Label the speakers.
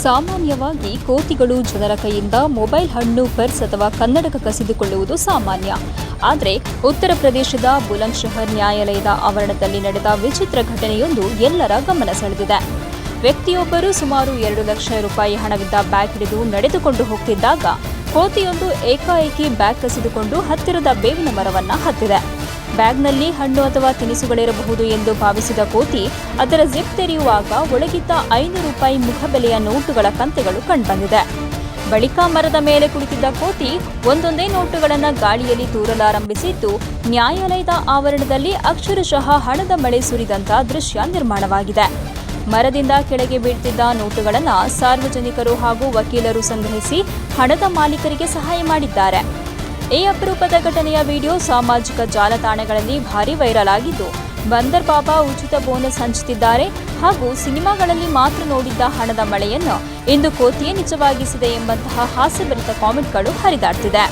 Speaker 1: ಸಾಮಾನ್ಯವಾಗಿ ಕೋತಿಗಳು ಜನರ ಕೈಯಿಂದ ಮೊಬೈಲ್, ಹಣ್ಣು, ಪರ್ಸ್ ಅಥವಾ ಕನ್ನಡಕ ಕಸಿದುಕೊಳ್ಳುವುದು ಸಾಮಾನ್ಯ. ಆದರೆ ಉತ್ತರ ಪ್ರದೇಶದ ಬುಲಂದ್‌ಶಹರ್ ನ್ಯಾಯಾಲಯದ ಆವರಣದಲ್ಲಿ ನಡೆದ ವಿಚಿತ್ರ ಘಟನೆಯೊಂದು ಎಲ್ಲರ ಗಮನ ಸೆಳೆದಿದೆ. ವ್ಯಕ್ತಿಯೊಬ್ಬರು ಸುಮಾರು 2 ಲಕ್ಷ ರೂಪಾಯಿ ಹಣವಿದ್ದ ಬ್ಯಾಗ್ ಹಿಡಿದು ನಡೆದುಕೊಂಡು ಹೋಗ್ತಿದ್ದಾಗ ಕೋತಿಯೊಂದು ಏಕಾಏಕಿ ಬ್ಯಾಗ್ ಕಸಿದುಕೊಂಡು ಹತ್ತಿರದ ಬೇವಿನ ಮರವನ್ನು ಹತ್ತಿದೆ. ಬ್ಯಾಗ್ನಲ್ಲಿ ಹಣ್ಣು ಅಥವಾ ತಿನಿಸುಗಳಿರಬಹುದು ಎಂದು ಭಾವಿಸಿದ ಕೋತಿ ಅದರ ಜಿಪ್ ತೆರೆಯುವಾಗ ಒಳಗಿದ್ದ 500 ರೂಪಾಯಿ ಮುಖಬೆಲೆಯ ನೋಟುಗಳ ಕಂತೆಗಳು ಕಂಡುಬಂದಿದೆ. ಬಳಿಕ ಮರದ ಮೇಲೆ ಕುಳಿತಿದ್ದ ಕೋತಿ ಒಂದೊಂದೇ ನೋಟುಗಳನ್ನು ಗಾಳಿಯಲ್ಲಿ ತೂರಲಾರಂಭಿಸಿದ್ದು, ನ್ಯಾಯಾಲಯದ ಆವರಣದಲ್ಲಿ ಅಕ್ಷರಶಃ ಹಣದ ಮಳೆ ಸುರಿದಂಥ ದೃಶ್ಯ ನಿರ್ಮಾಣವಾಗಿದೆ. ಮರದಿಂದ ಕೆಳಗೆ ಬೀಳ್ತಿದ್ದ ನೋಟುಗಳನ್ನು ಸಾರ್ವಜನಿಕರು ಹಾಗೂ ವಕೀಲರು ಸಂಗ್ರಹಿಸಿ ಹಣದ ಮಾಲೀಕರಿಗೆ ಸಹಾಯ ಮಾಡಿದ್ದಾರೆ. ಈ ಅಪರೂಪದ ಘಟನೆಯ ವಿಡಿಯೋ ಸಾಮಾಜಿಕ ಜಾಲತಾಣಗಳಲ್ಲಿ ಭಾರೀ ವೈರಲ್ ಆಗಿದ್ದು, ಬಂದರ್ ಬಾಬಾ ಉಚಿತ ಬೋನಸ್ ಹಂಚುತ್ತಿದ್ದಾರೆ ಹಾಗೂ ಸಿನಿಮಾಗಳಲ್ಲಿ ಮಾತ್ರ ನೋಡಿದ್ದ ಹಣದ ಮಳೆಯನ್ನು ಇಂದು ಕೋತಿಯೇ ನಿಜವಾಗಿಸಿದೆ ಎಂಬಂತಹ ಹಾಸ್ಯಭರಿತ ಕಾಮೆಂಟ್ಗಳು ಹರಿದಾಡ್ತಿದೆ.